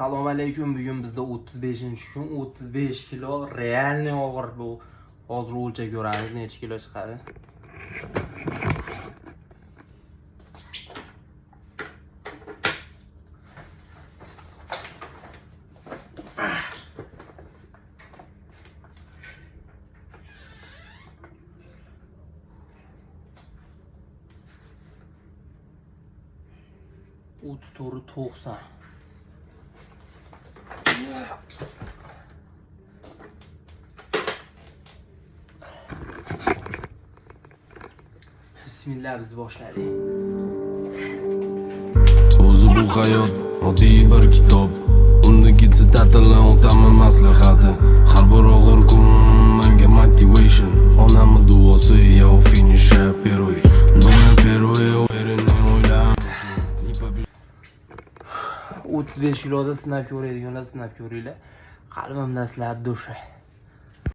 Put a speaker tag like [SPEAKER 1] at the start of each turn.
[SPEAKER 1] Assalomu alaykum. Bugun bizda 35-kun 35 kilo realniy og'ir bu. Hozir o'lchab ko'ramiz necha kilo chiqadi. To'g'ri 90. Bismillah, biz boshladik.
[SPEAKER 2] O'zi bu hayot oddiy bir kitob. Unda ketsa ta'tildan o'taman maslahati. Har bir og'ir kun menga motivation. Onamning duosi yo finish первый. Номер первый o'yinni o'ylam.
[SPEAKER 1] 35 kiloda sinab ko'radiganlar sinab ko'ringlar. Qalbimda sizlar dushi.